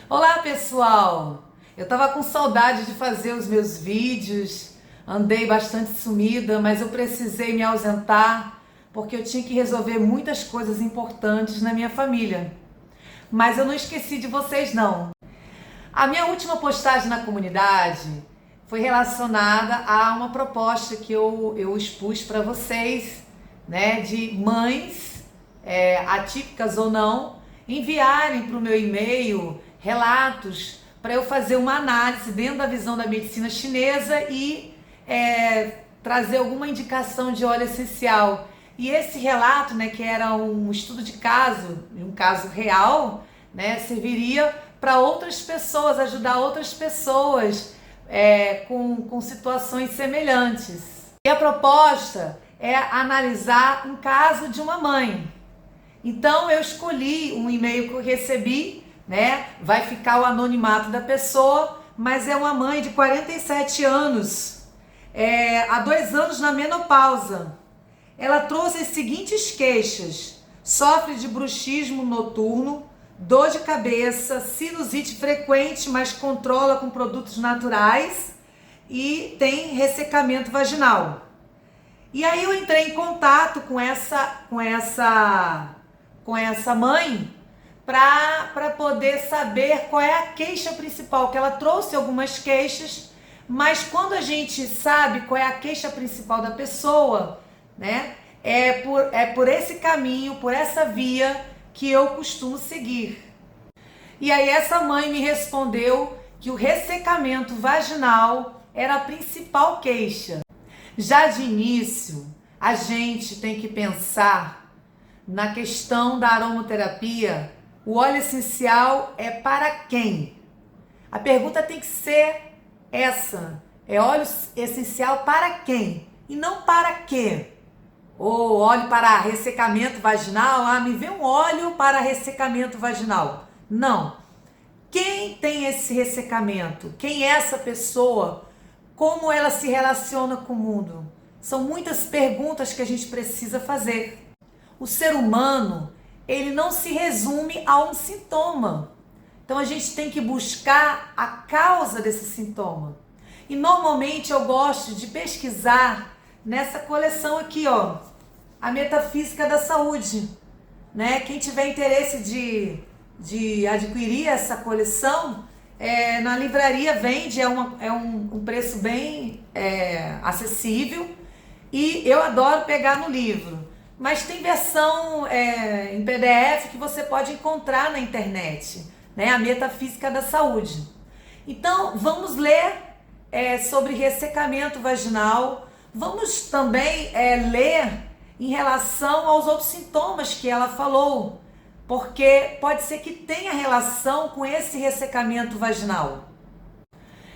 Olá pessoal, eu tava com saudade de fazer os meus vídeos, andei bastante sumida, mas eu precisei me ausentar porque eu tinha que resolver muitas coisas importantes na minha família. Mas eu não esqueci de vocês não. A minha última postagem na comunidade foi relacionada a uma proposta que eu expus para vocês, né, de mães, atípicas ou não, enviarem para o meu e-mail relatos para eu fazer uma análise dentro da visão da medicina chinesa e trazer alguma indicação de óleo essencial. E esse relato, né, que era um estudo de caso, um caso real, né, serviria para outras pessoas, ajudar outras pessoas com situações semelhantes. E a proposta é analisar um caso de uma mãe. Então eu escolhi um e-mail que eu recebi, né? Vai ficar o anonimato da pessoa, mas é uma mãe de 47 anos, há 2 anos na menopausa. Ela trouxe as seguintes queixas: sofre de bruxismo noturno, dor de cabeça, sinusite frequente, mas controla com produtos naturais e tem ressecamento vaginal. E aí eu entrei em contato com essa mãe para poder saber qual é a queixa principal, que ela trouxe algumas queixas, mas quando a gente sabe qual é a queixa principal da pessoa, né, é por esse caminho, por essa via que eu costumo seguir. E aí essa mãe me respondeu que o ressecamento vaginal era a principal queixa. Já de início, a gente tem que pensar na questão da aromaterapia. O óleo essencial é para quem? A pergunta tem que ser essa: é óleo essencial para quem? E não para quê? Ou óleo para ressecamento vaginal, me vê um óleo para ressecamento vaginal. Não. Quem tem esse ressecamento? Quem é essa pessoa? Como ela se relaciona com o mundo? São muitas perguntas que a gente precisa fazer. O ser humano, ele não se resume a um sintoma. Então a gente tem que buscar a causa desse sintoma. E normalmente eu gosto de pesquisar nessa coleção aqui, ó, a Metafísica da Saúde, né? Quem tiver interesse de adquirir essa coleção, na livraria vende, é um preço bem acessível, e eu adoro pegar no livro. Mas tem versão em PDF que você pode encontrar na internet, né? A Metafísica da Saúde. Então vamos ler sobre ressecamento vaginal. Vamos também ler em relação aos outros sintomas que ela falou, porque pode ser que tenha relação com esse ressecamento vaginal.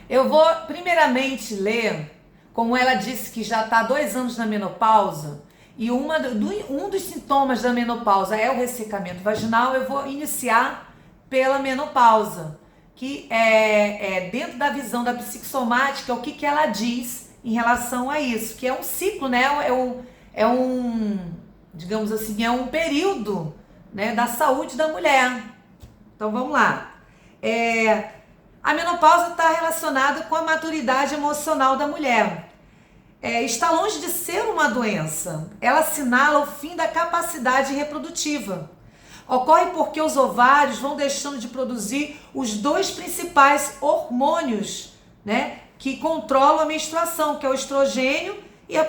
Eu vou primeiramente ler, como ela disse que já está há 2 anos na menopausa, e um dos sintomas da menopausa é o ressecamento vaginal. Eu vou iniciar pela menopausa, que é dentro da visão da psicossomática, o que ela diz em relação a isso, que é um ciclo, né? Digamos assim, é um período, né, da saúde da mulher. Então vamos lá. A menopausa está relacionada com a maturidade emocional da mulher. Está longe de ser uma doença. Ela assinala o fim da capacidade reprodutiva. Ocorre porque os ovários vão deixando de produzir os 2 principais hormônios, né, que controlam a menstruação, que é o estrogênio e a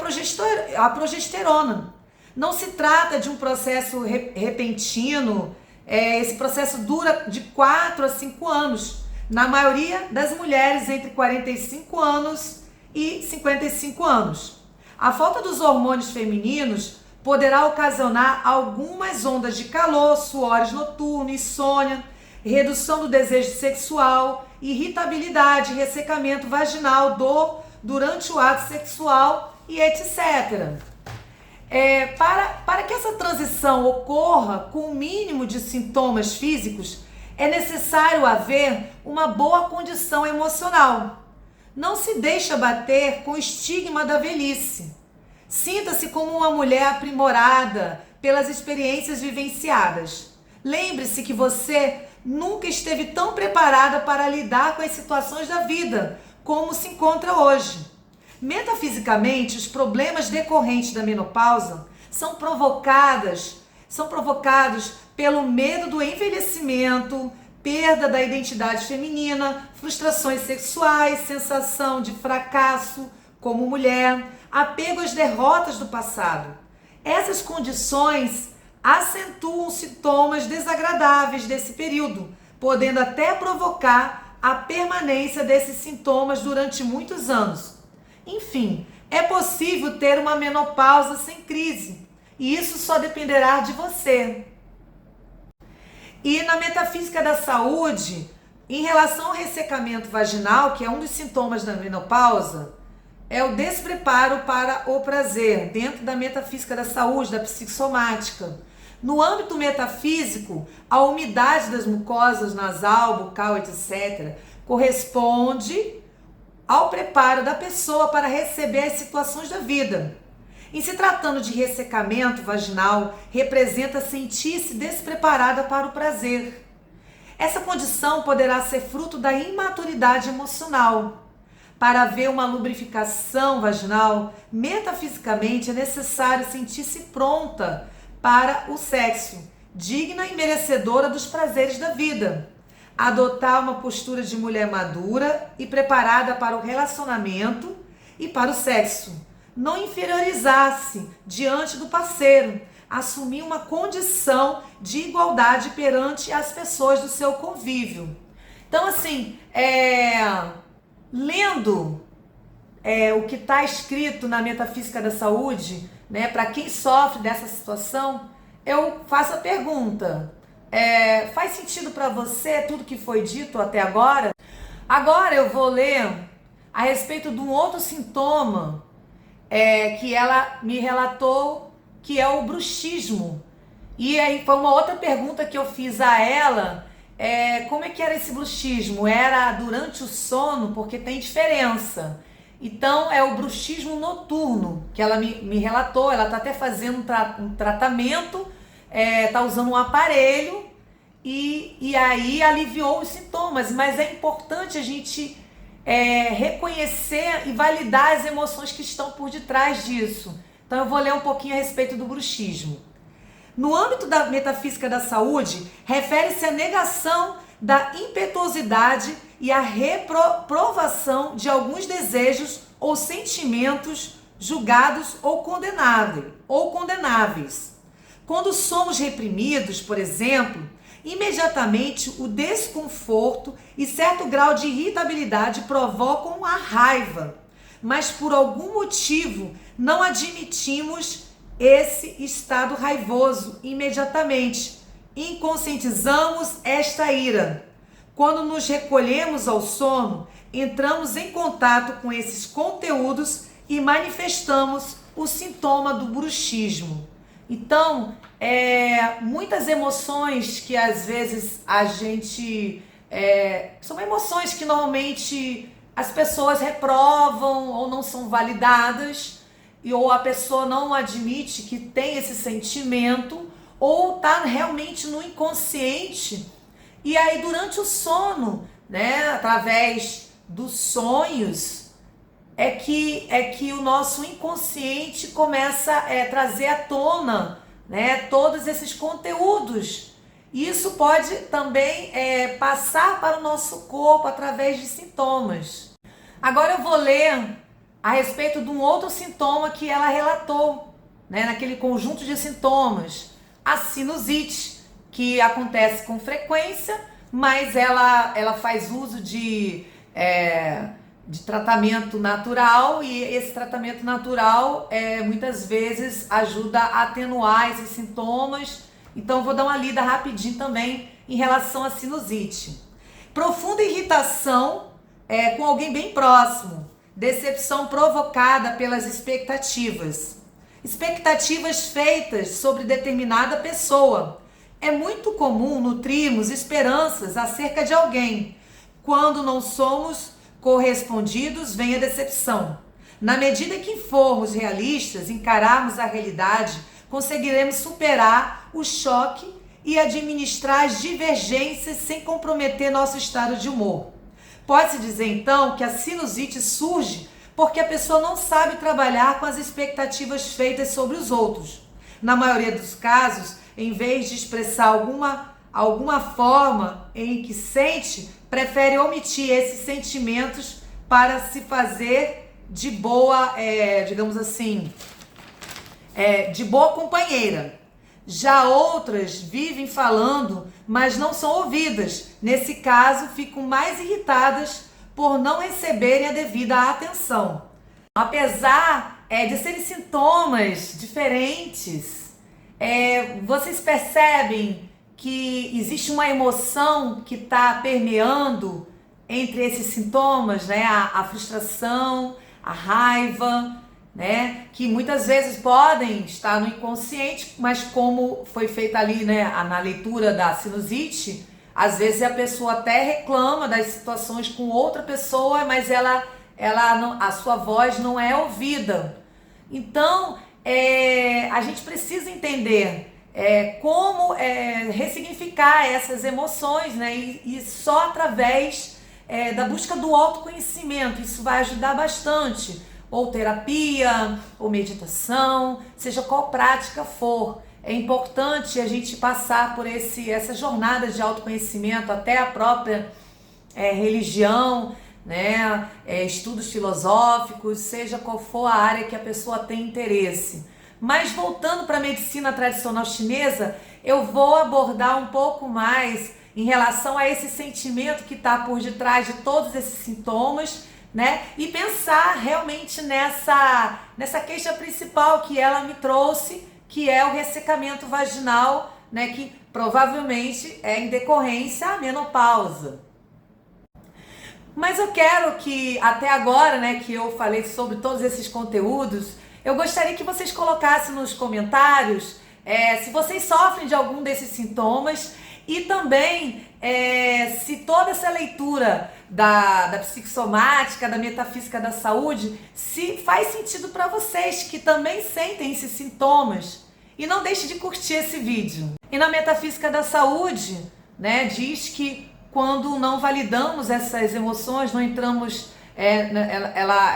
progesterona. Não se trata de um processo repentino. Esse processo dura de 4 a 5 anos. Na maioria das mulheres entre 45 anos e 55 anos. A falta dos hormônios femininos poderá ocasionar algumas ondas de calor, suores noturnos, insônia, redução do desejo sexual, irritabilidade, ressecamento vaginal, dor durante o ato sexual e etc. Para que essa transição ocorra com o mínimo de sintomas físicos, é necessário haver uma boa condição emocional. Não se deixe abater com o estigma da velhice. Sinta-se como uma mulher aprimorada pelas experiências vivenciadas. Lembre-se que você nunca esteve tão preparada para lidar com as situações da vida como se encontra hoje. Metafisicamente, os problemas decorrentes da menopausa são provocados pelo medo do envelhecimento, perda da identidade feminina, frustrações sexuais, sensação de fracasso como mulher, apego às derrotas do passado. Essas condições acentuam sintomas desagradáveis desse período, podendo até provocar a permanência desses sintomas durante muitos anos. Enfim, é possível ter uma menopausa sem crise, e isso só dependerá de você. E na metafísica da saúde, em relação ao ressecamento vaginal, que é um dos sintomas da menopausa, é o despreparo para o prazer, dentro da metafísica da saúde, da psicossomática. No âmbito metafísico, a umidade das mucosas nasal, bucal, etc., corresponde ao preparo da pessoa para receber as situações da vida. Em se tratando de ressecamento vaginal, representa sentir-se despreparada para o prazer. Essa condição poderá ser fruto da imaturidade emocional. Para haver uma lubrificação vaginal, metafisicamente é necessário sentir-se pronta para o sexo, digna e merecedora dos prazeres da vida. Adotar uma postura de mulher madura e preparada para o relacionamento e para o sexo. Não inferiorizar-se diante do parceiro, assumir uma condição de igualdade perante as pessoas do seu convívio. Então, assim, lendo o que está escrito na Metafísica da Saúde, né, para quem sofre dessa situação, eu faço a pergunta: faz sentido para você tudo que foi dito até agora? Agora eu vou ler a respeito de um outro sintoma que ela me relatou, que é o bruxismo. E aí foi uma outra pergunta que eu fiz a ela, como é que era esse bruxismo? Era durante o sono? Porque tem diferença. Então é o bruxismo noturno, que ela me relatou. Ela está até fazendo um tratamento, está usando um aparelho e aí aliviou os sintomas. Mas é importante a gente reconhecer e validar as emoções que estão por detrás disso. Então eu vou ler um pouquinho a respeito do bruxismo. No âmbito da metafísica da saúde, refere-se à negação da impetuosidade e à reprovação de alguns desejos ou sentimentos julgados ou condenáveis. Quando somos reprimidos, por exemplo, imediatamente o desconforto e certo grau de irritabilidade provocam a raiva, mas por algum motivo não admitimos esse estado raivoso imediatamente. Inconscientizamos esta ira. Quando nos recolhemos ao sono, entramos em contato com esses conteúdos e manifestamos o sintoma do bruxismo. Então, muitas emoções que às vezes a gente... são emoções que normalmente as pessoas reprovam ou não são validadas, ou a pessoa não admite que tem esse sentimento, ou está realmente no inconsciente. E aí durante o sono, né, através dos sonhos, é que o nosso inconsciente começa a trazer à tona, né, todos esses conteúdos. E isso pode também passar para o nosso corpo através de sintomas. Agora eu vou ler a respeito de um outro sintoma que ela relatou, né, naquele conjunto de sintomas, a sinusite, que acontece com frequência, mas ela faz uso de tratamento natural, e esse tratamento natural muitas vezes ajuda a atenuar esses sintomas. Então vou dar uma lida rapidinho também em relação à sinusite. Profunda irritação com alguém bem próximo, decepção provocada pelas expectativas feitas sobre determinada pessoa. É muito comum nutrirmos esperanças acerca de alguém. Quando não somos correspondidos, vem a decepção. Na medida que formos realistas, encararmos a realidade, conseguiremos superar o choque e administrar as divergências sem comprometer nosso estado de humor. Pode-se dizer, então, que a sinusite surge porque a pessoa não sabe trabalhar com as expectativas feitas sobre os outros. Na maioria dos casos, em vez de expressar alguma forma em que sente, prefere omitir esses sentimentos para se fazer de boa, digamos assim, de boa companheira. Já outras vivem falando, mas não são ouvidas. Nesse caso, ficam mais irritadas por não receberem a devida atenção. Apesar de serem sintomas diferentes, vocês percebem que existe uma emoção que está permeando entre esses sintomas, né? A frustração, a raiva, né? Que muitas vezes podem estar no inconsciente, mas como foi feita ali, né, na leitura da sinusite, às vezes a pessoa até reclama das situações com outra pessoa, mas a sua voz não é ouvida. Então, a gente precisa entender como ressignificar essas emoções, né? E só através da busca do autoconhecimento, isso vai ajudar bastante. Ou terapia, ou meditação, seja qual prática for. É importante a gente passar por essa jornada de autoconhecimento, até a própria religião, né? Estudos filosóficos, seja qual for a área que a pessoa tem interesse. Mas voltando para a medicina tradicional chinesa, eu vou abordar um pouco mais em relação a esse sentimento que está por detrás de todos esses sintomas, né? E pensar realmente nessa queixa principal que ela me trouxe, que é o ressecamento vaginal, né? Que provavelmente é em decorrência à menopausa. Mas eu quero que até agora, né, que eu falei sobre todos esses conteúdos, eu gostaria que vocês colocassem nos comentários se vocês sofrem de algum desses sintomas e também se toda essa leitura da psicossomática, da metafísica da saúde, se faz sentido para vocês que também sentem esses sintomas. E não deixe de curtir esse vídeo. E na metafísica da saúde, né, diz que quando não validamos essas emoções, não entramos...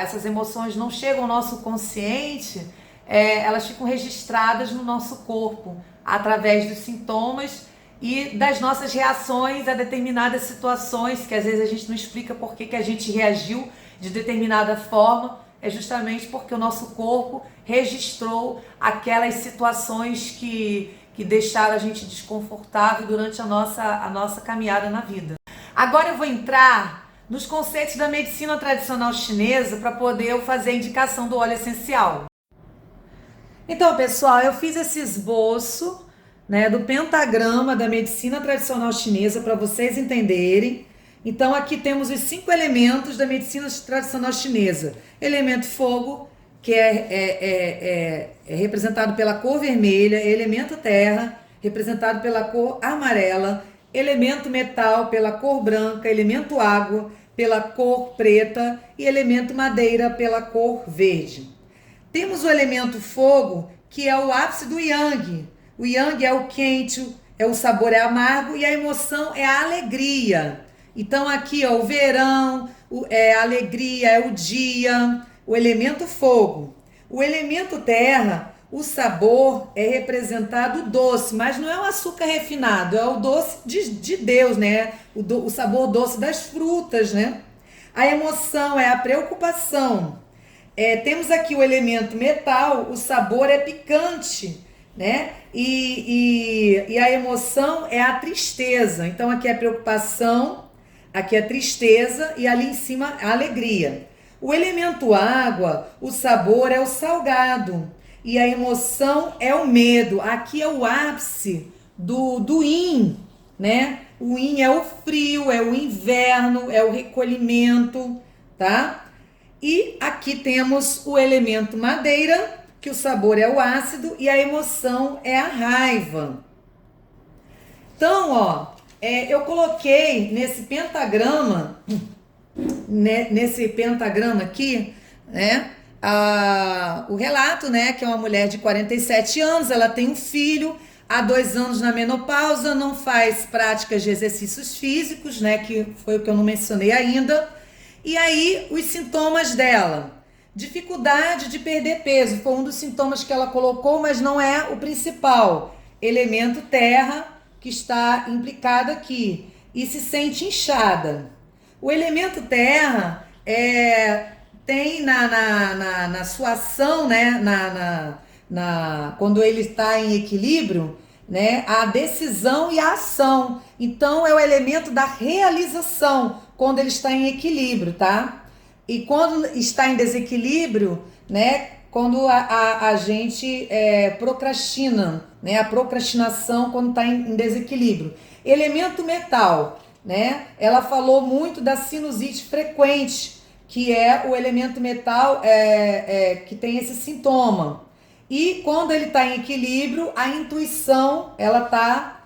essas emoções não chegam ao nosso consciente, elas ficam registradas no nosso corpo através dos sintomas e das nossas reações a determinadas situações que às vezes a gente não explica por que a gente reagiu de determinada forma. É justamente porque o nosso corpo registrou aquelas situações que deixaram a gente desconfortável durante a nossa caminhada na vida. Agora eu vou entrar nos conceitos da medicina tradicional chinesa para poder eu fazer a indicação do óleo essencial. Então, pessoal, eu fiz esse esboço, né, do pentagrama da medicina tradicional chinesa para vocês entenderem. Então, aqui temos os 5 elementos da medicina tradicional chinesa. Elemento fogo, que é representado pela cor vermelha, elemento terra, representado pela cor amarela, elemento metal pela cor branca, elemento água pela cor preta e elemento madeira pela cor verde. Temos o elemento fogo, que é o ápice do yang. O yang é o quente, o sabor é amargo e a emoção é a alegria. Então aqui, ó, o verão, a alegria, é o dia, o elemento fogo. O elemento terra, o sabor é representado doce, mas não é o açúcar refinado, é o doce de Deus, né? O sabor doce das frutas, né? A emoção é a preocupação. Temos aqui o elemento metal, o sabor é picante, né? E a emoção é a tristeza. Então aqui é a preocupação, aqui é a tristeza e ali em cima a alegria. O elemento água, o sabor é o salgado e a emoção é o medo. Aqui é o ápice do yin, né? O yin é o frio, é o inverno, é o recolhimento, tá? E aqui temos o elemento madeira, que o sabor é o ácido e a emoção é a raiva. Então, ó, eu coloquei nesse pentagrama, aqui, né, o relato, né, que é uma mulher de 47 anos, ela tem um filho, há 2 anos na menopausa, não faz práticas de exercícios físicos, né? Que foi o que eu não mencionei ainda. E aí, os sintomas dela. Dificuldade de perder peso, foi um dos sintomas que ela colocou, mas não é o principal. Elemento terra, que está implicado aqui. E se sente inchada. O elemento terra tem na sua ação, né? Quando ele está em equilíbrio, né? A decisão e a ação. Então, é o elemento da realização quando ele está em equilíbrio, tá? E quando está em desequilíbrio, né? Quando a gente procrastina, né? A procrastinação quando está em desequilíbrio. Elemento metal, né? Ela falou muito da sinusite frequente, que é o elemento metal que tem esse sintoma. E quando ele está em equilíbrio, a intuição ela está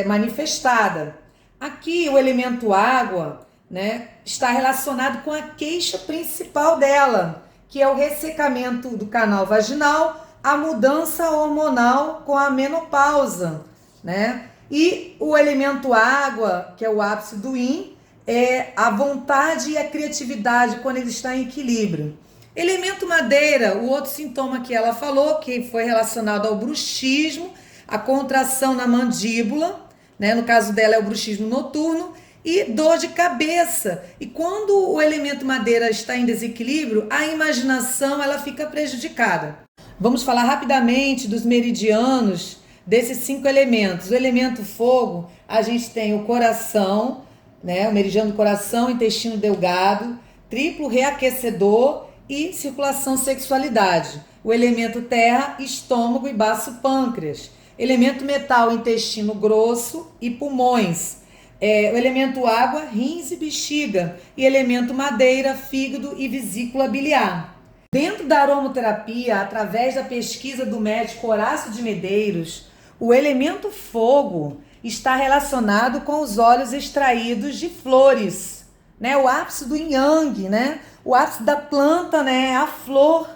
manifestada. Aqui o elemento água, né, está relacionado com a queixa principal dela, que é o ressecamento do canal vaginal, a mudança hormonal com a menopausa, né? E o elemento água, que é o ápice do yin, é a vontade e a criatividade quando ele está em equilíbrio. Elemento madeira, o outro sintoma que ela falou, que foi relacionado ao bruxismo, a contração na mandíbula, né? No caso dela é o bruxismo noturno, e dor de cabeça. E quando o elemento madeira está em desequilíbrio, a imaginação ela fica prejudicada. Vamos falar rapidamente dos meridianos desses 5 elementos. O elemento fogo, a gente tem o coração, né? O meridiano do coração, intestino delgado, triplo reaquecedor e circulação sexualidade. O elemento terra, estômago e baço pâncreas. Elemento metal, intestino grosso e pulmões. O elemento água, rins e bexiga. E elemento madeira, fígado e vesícula biliar. Dentro da aromaterapia, através da pesquisa do médico Horácio de Medeiros, o elemento fogo está relacionado com os óleos extraídos de flores, né? O ápice do yang, né? O ápice da planta, né? A flor.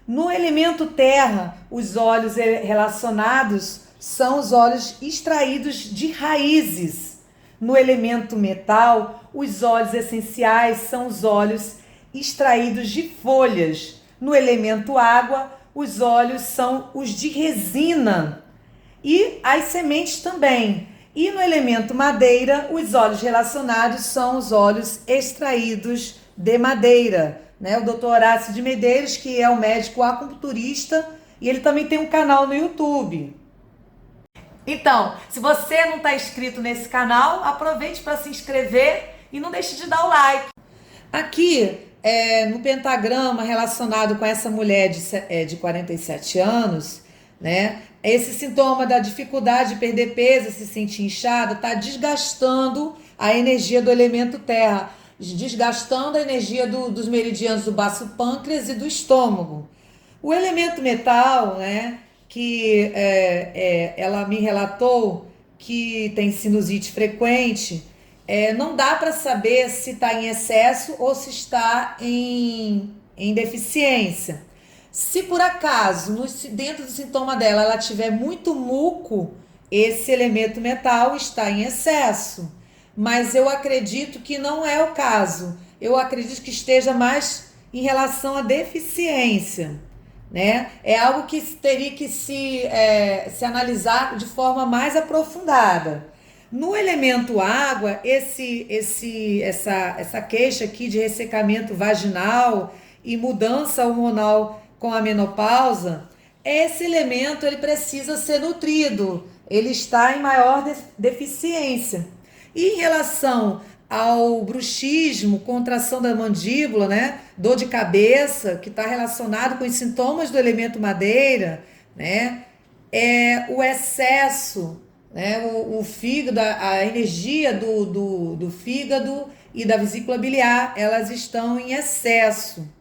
No elemento terra, os óleos relacionados são os óleos extraídos de raízes. No elemento metal, os óleos essenciais são os óleos extraídos de folhas. No elemento água, os óleos são os de resina e as sementes também. E no elemento madeira, os óleos relacionados são os óleos extraídos de madeira, né? O Dr. Horácio de Medeiros, que é um médico acupunturista, e ele também tem um canal no YouTube. Então, se você não está inscrito nesse canal, aproveite para se inscrever e não deixe de dar o like. Aqui, no pentagrama relacionado com essa mulher de 47 anos, né? Esse sintoma da dificuldade de perder peso, se sentir inchada, está desgastando a energia do elemento terra, desgastando a energia dos meridianos do baço pâncreas e do estômago. O elemento metal, né? Que ela me relatou que tem sinusite frequente, não dá para saber se está em excesso ou se está em deficiência. Se por acaso, dentro do sintoma dela, ela tiver muito muco, esse elemento metal está em excesso. Mas eu acredito que não é o caso. Eu acredito que esteja mais em relação à deficiência, né? É algo que teria que se analisar de forma mais aprofundada. No elemento água, essa queixa aqui de ressecamento vaginal e mudança hormonal com a menopausa, esse elemento ele precisa ser nutrido, ele está em maior deficiência. E em relação ao bruxismo, contração da mandíbula, né? Dor de cabeça, que está relacionado com os sintomas do elemento madeira, né? O excesso, né? O fígado, a energia do fígado e da vesícula biliar, elas estão em excesso.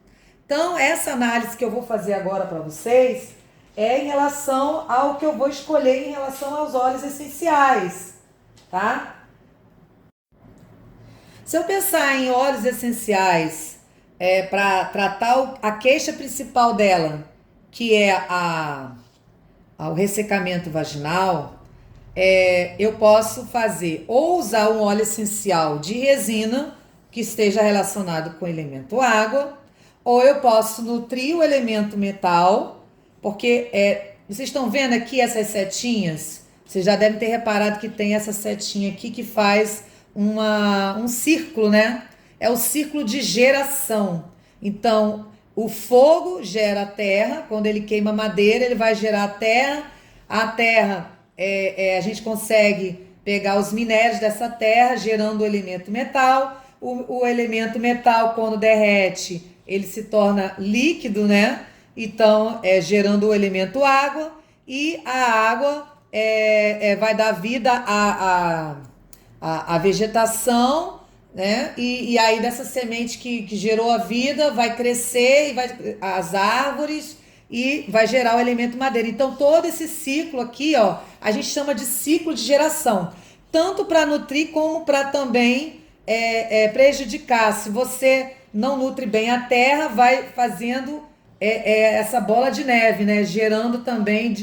Então, essa análise que eu vou fazer agora para vocês é em relação ao que eu vou escolher em relação aos óleos essenciais, tá? Se eu pensar em óleos essenciais para tratar a queixa principal dela, que é a ao ressecamento vaginal, eu posso fazer ou usar um óleo essencial de resina que esteja relacionado com o elemento água, ou eu posso nutrir o elemento metal, porque vocês estão vendo aqui essas setinhas? Vocês já devem ter reparado que tem essa setinha aqui que faz um círculo, né? É o círculo de geração. Então, o fogo gera a terra, quando ele queima madeira, ele vai gerar a terra, a gente consegue pegar os minérios dessa terra, gerando o elemento metal. O elemento metal, quando derrete, ele se torna líquido, né? Então, gerando o elemento água, e a água vai dar vida à vegetação, né? E aí dessa semente que gerou a vida vai crescer as árvores e vai gerar o elemento madeira. Então todo esse ciclo aqui, ó, a gente chama de ciclo de geração, tanto para nutrir como para também prejudicar. Se você não nutre bem a terra, vai fazendo essa bola de neve, né? Gerando também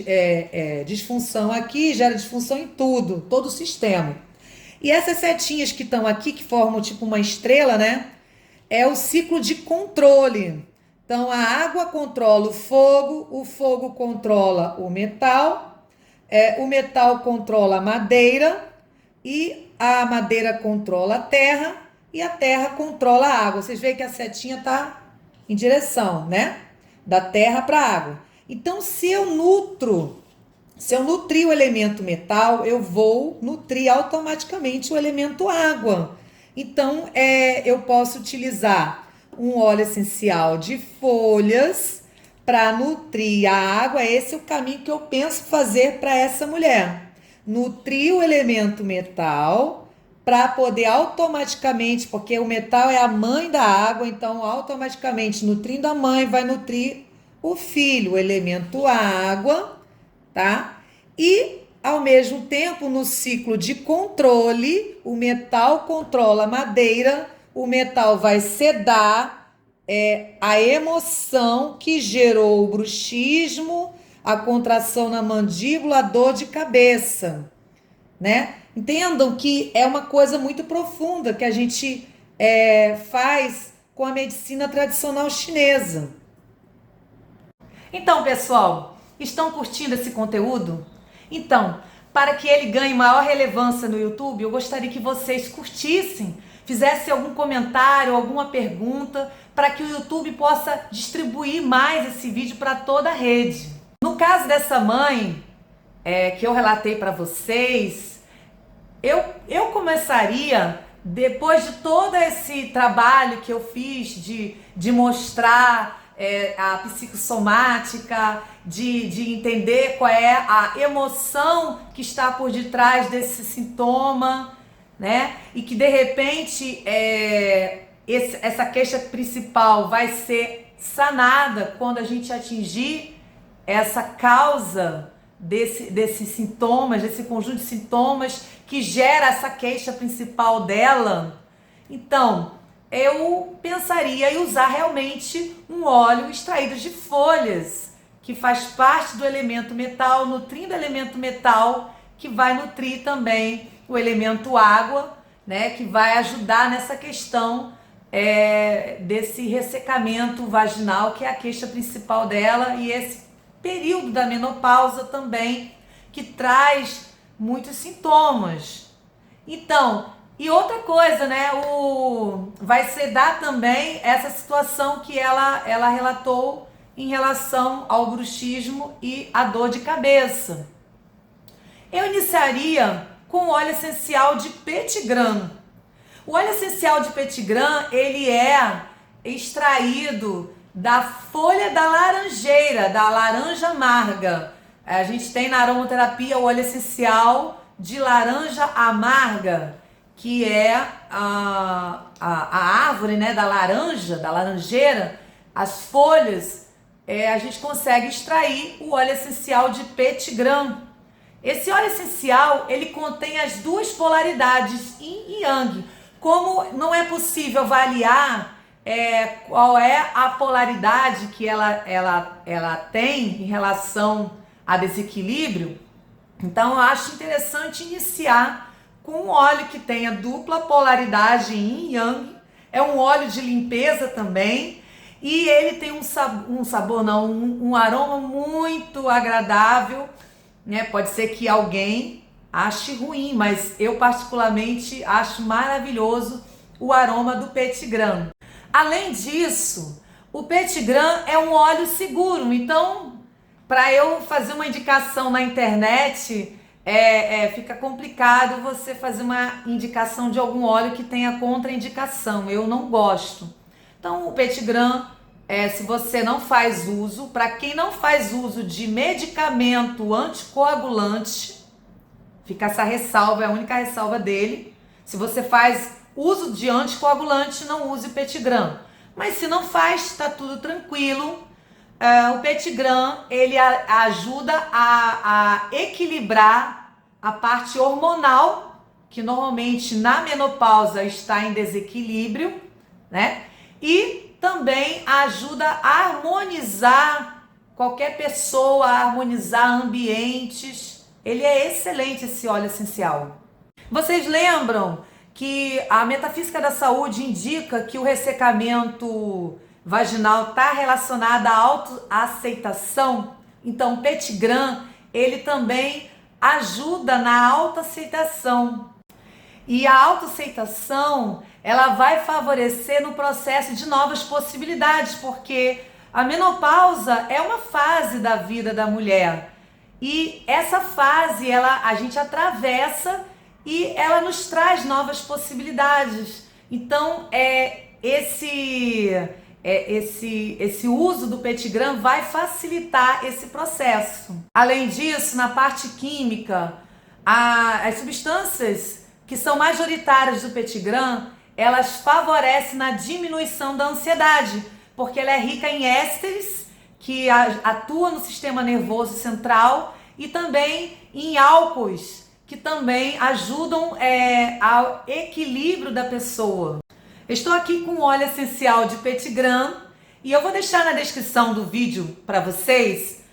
disfunção aqui, gera disfunção em todo o sistema. E essas setinhas que estão aqui, que formam tipo uma estrela, né? É o ciclo de controle. Então, a água controla o fogo controla o metal controla a madeira, e a madeira controla a terra, e a terra controla a água. Vocês veem que a setinha está em direção, né? Da terra para a água. Então, se eu nutrir o elemento metal, eu vou nutrir automaticamente o elemento água. Então, eu posso utilizar um óleo essencial de folhas para nutrir a água. Esse é o caminho que eu penso fazer para essa mulher. Nutrir o elemento metal para poder automaticamente, porque o metal é a mãe da água, então automaticamente nutrindo a mãe vai nutrir o filho, o elemento água, tá? E ao mesmo tempo, no ciclo de controle, o metal controla a madeira, o metal vai sedar a emoção que gerou o bruxismo, a contração na mandíbula, a dor de cabeça, né? Entendam que é uma coisa muito profunda que a gente faz com a medicina tradicional chinesa. Então, pessoal, estão curtindo esse conteúdo? Então, para que ele ganhe maior relevância no YouTube, eu gostaria que vocês curtissem, fizessem algum comentário, alguma pergunta, para que o YouTube possa distribuir mais esse vídeo para toda a rede. No caso dessa mãe que eu relatei para vocês, eu começaria, depois de todo esse trabalho que eu fiz de mostrar a psicossomática, de entender qual é a emoção que está por detrás desse sintoma, né? E que de repente essa queixa principal vai ser sanada quando a gente atingir essa causa desses sintomas, desse conjunto de sintomas que gera essa queixa principal dela. Então, eu pensaria em usar realmente um óleo extraído de folhas, que faz parte do elemento metal, nutrindo o elemento metal, que vai nutrir também o elemento água, né, que vai ajudar nessa questão desse ressecamento vaginal, que é a queixa principal dela, e esse período da menopausa também, que traz muitos sintomas. Então, e outra coisa, né, vai sedar também essa situação que ela relatou em relação ao bruxismo e a dor de cabeça. Eu iniciaria com o óleo essencial de petigram. O óleo essencial de petigram, ele é extraído da folha da laranjeira, da laranja amarga. A gente tem na aromaterapia o óleo essencial de laranja amarga, que é a árvore, né, da laranja, da laranjeira. As folhas, a gente consegue extrair o óleo essencial de petigram. Esse óleo essencial, ele contém as duas polaridades, yin e yang. Como não é possível avaliar qual é a polaridade que ela tem em relação a desequilíbrio, então eu acho interessante iniciar com um óleo que tenha dupla polaridade yin e yang. É um óleo de limpeza também. E ele tem um aroma muito agradável, né? Pode ser que alguém ache ruim, mas eu particularmente acho maravilhoso o aroma do Petit Grain. Além disso, o Petit Grain é um óleo seguro, então para eu fazer uma indicação na internet, fica complicado você fazer uma indicação de algum óleo que tenha contraindicação. Eu não gosto. Então, o Petit Grain, se você não faz uso, para quem não faz uso de medicamento anticoagulante, fica essa ressalva, é a única ressalva dele. Se você faz uso de anticoagulante, não use o Petit Grain. Mas se não faz, está tudo tranquilo. O Petit Grain, ele ajuda a equilibrar a parte hormonal, que normalmente na menopausa está em desequilíbrio, né? E também ajuda a harmonizar qualquer pessoa, a harmonizar ambientes. Ele é excelente, esse óleo essencial. Vocês lembram que a metafísica da saúde indica que o ressecamento vaginal está relacionado à autoaceitação? Então, o Petit Grain, ele também ajuda na autoaceitação. E a autoaceitação, ela vai favorecer no processo de novas possibilidades, porque a menopausa é uma fase da vida da mulher. E essa fase, a gente atravessa e ela nos traz novas possibilidades. Então, esse uso do Petit Grain vai facilitar esse processo. Além disso, na parte química, as substâncias que são majoritárias do Petit Grain, elas favorecem na diminuição da ansiedade, porque ela é rica em ésteres, que atuam no sistema nervoso central, e também em álcoois, que também ajudam ao equilíbrio da pessoa. Estou aqui com o óleo essencial de Petit Grain, e eu vou deixar na descrição do vídeo para vocês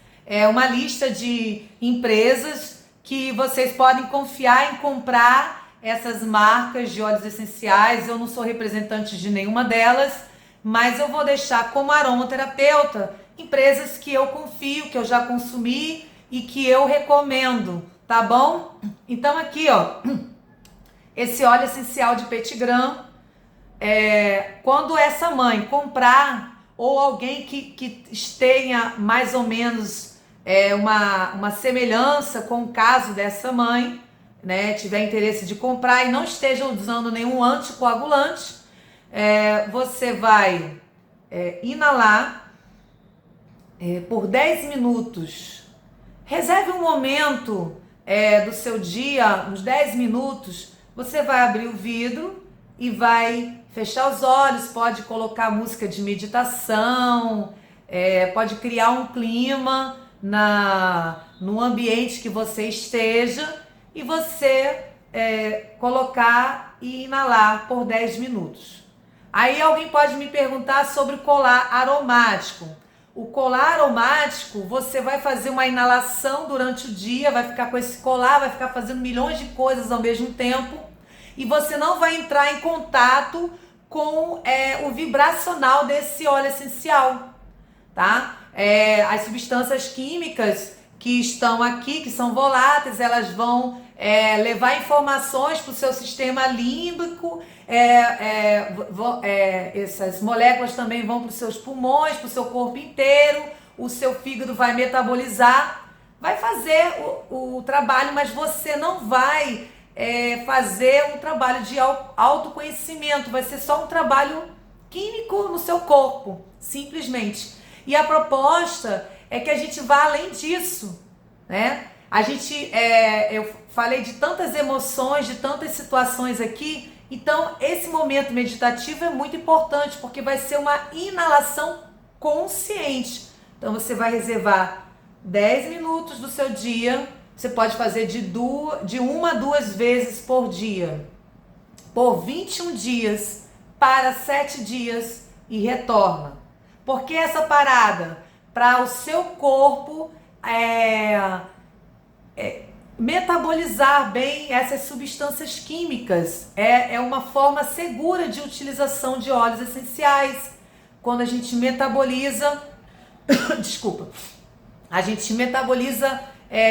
uma lista de empresas que vocês podem confiar em comprar essas marcas de óleos essenciais. Eu não sou representante de nenhuma delas, mas eu vou deixar como aromaterapeuta empresas que eu confio, que eu já consumi e que eu recomendo, tá bom? Então aqui, ó, esse óleo essencial de Petit Grain, quando essa mãe comprar, ou alguém que tenha mais ou menos uma semelhança com o caso dessa mãe, né, tiver interesse de comprar e não esteja usando nenhum anticoagulante, você vai inalar por 10 minutos. Reserve um momento do seu dia, uns 10 minutos, você vai abrir o vidro e vai fechar os olhos, pode colocar música de meditação, pode criar um clima no ambiente que você esteja, e você colocar e inalar por 10 minutos. Aí alguém pode me perguntar sobre o colar aromático. O colar aromático, você vai fazer uma inalação durante o dia, vai ficar com esse colar, vai ficar fazendo milhões de coisas ao mesmo tempo, e você não vai entrar em contato com o vibracional desse óleo essencial, tá? As substâncias químicas que estão aqui, que são voláteis, elas vão levar informações para o seu sistema límbico, essas moléculas também vão para os seus pulmões, para o seu corpo inteiro, o seu fígado vai metabolizar, vai fazer o trabalho, mas você não vai fazer um trabalho de autoconhecimento, vai ser só um trabalho químico no seu corpo, simplesmente. E a proposta é que a gente vá além disso, né? Eu falei de tantas emoções, de tantas situações aqui, então esse momento meditativo é muito importante, porque vai ser uma inalação consciente. Então você vai reservar 10 minutos do seu dia, você pode fazer de 1 a 2 vezes por dia, por 21 dias, para 7 dias e retorna. Por que essa parada? Para o seu corpo é, metabolizar bem essas substâncias químicas. É uma forma segura de utilização de óleos essenciais. Quando a gente metaboliza, desculpa, a gente metaboliza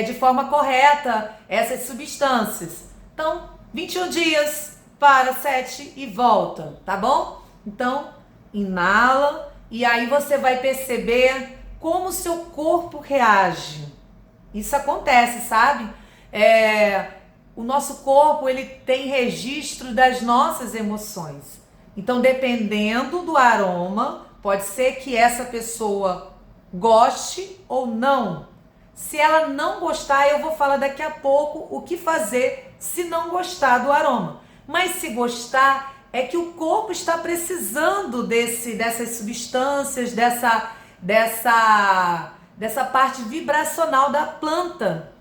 de forma correta essas substâncias. Então, 21 dias, para 7 e volta, tá bom? Então, inala e aí você vai perceber como o seu corpo reage. Isso acontece, sabe? O nosso corpo, ele tem registro das nossas emoções. Então, dependendo do aroma, pode ser que essa pessoa goste ou não. Se ela não gostar, eu vou falar daqui a pouco o que fazer se não gostar do aroma. Mas se gostar, é que o corpo está precisando dessas substâncias, dessa parte vibracional da planta.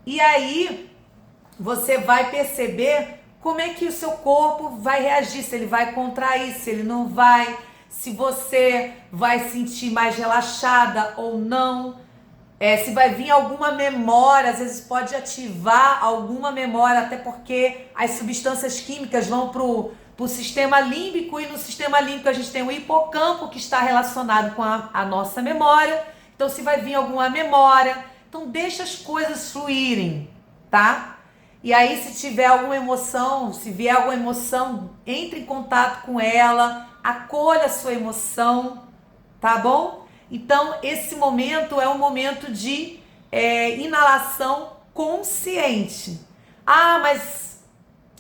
E aí você vai perceber como é que o seu corpo vai reagir, se ele vai contrair, se ele não vai, se você vai sentir mais relaxada ou não, se vai vir alguma memória, às vezes pode ativar alguma memória, até porque as substâncias químicas vão pro sistema límbico, e no sistema límbico a gente tem o hipocampo, que está relacionado com a nossa memória. Então, se vai vir alguma memória, então deixa as coisas fluírem, tá? E aí, se tiver alguma emoção, se vier alguma emoção, entre em contato com ela, acolha a sua emoção, tá bom? Então, esse momento é um momento de inalação consciente. Ah, mas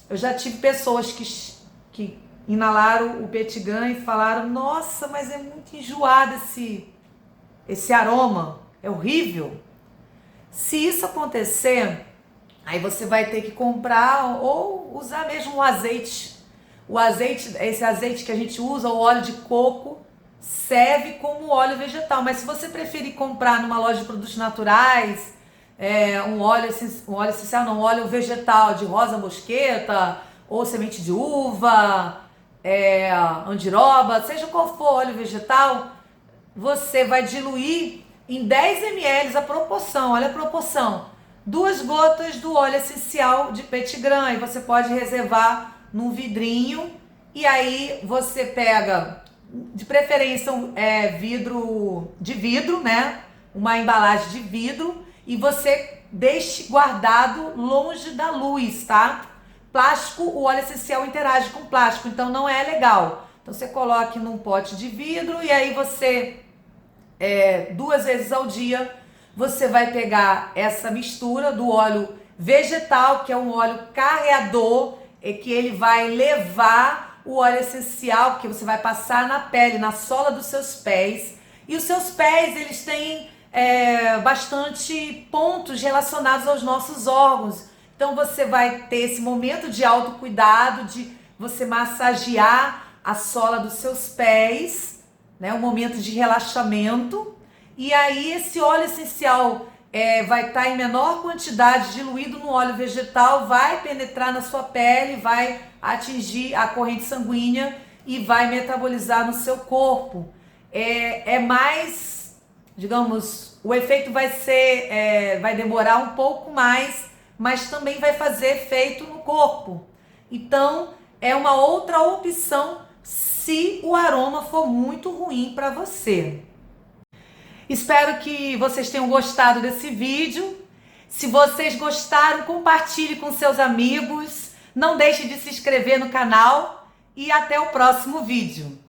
eu já tive pessoas que inalaram o Petigan e falaram: nossa, mas é muito enjoado esse aroma, é horrível. Se isso acontecer, aí você vai ter que comprar ou usar mesmo o azeite. O azeite, esse azeite que a gente usa, o óleo de coco, serve como óleo vegetal. Mas se você preferir comprar numa loja de produtos naturais, um óleo essencial, não, um óleo vegetal de rosa mosqueta, ou semente de uva, andiroba, seja qual for óleo vegetal, você vai diluir em 10 ml a proporção, olha a proporção, 2 gotas do óleo essencial de Petigram, e você pode reservar num vidrinho, e aí você pega, de preferência, vidro, né? Uma embalagem de vidro, e você deixe guardado longe da luz, tá? Plástico, o óleo essencial interage com plástico, então não é legal. Então você coloque num pote de vidro, e aí você, 2 vezes ao dia, você vai pegar essa mistura do óleo vegetal, que é um óleo carreador, que ele vai levar o óleo essencial, que você vai passar na pele, na sola dos seus pés. E os seus pés, eles têm bastante pontos relacionados aos nossos órgãos. Então você vai ter esse momento de autocuidado, de você massagear a sola dos seus pés, né? Um momento de relaxamento. E aí esse óleo essencial vai estar em menor quantidade, diluído no óleo vegetal, vai penetrar na sua pele, vai atingir a corrente sanguínea e vai metabolizar no seu corpo. Mais, digamos, o efeito vai demorar um pouco mais, mas também vai fazer efeito no corpo. Então, é uma outra opção se o aroma for muito ruim para você. Espero que vocês tenham gostado desse vídeo. Se vocês gostaram, compartilhe com seus amigos. Não deixe de se inscrever no canal e até o próximo vídeo.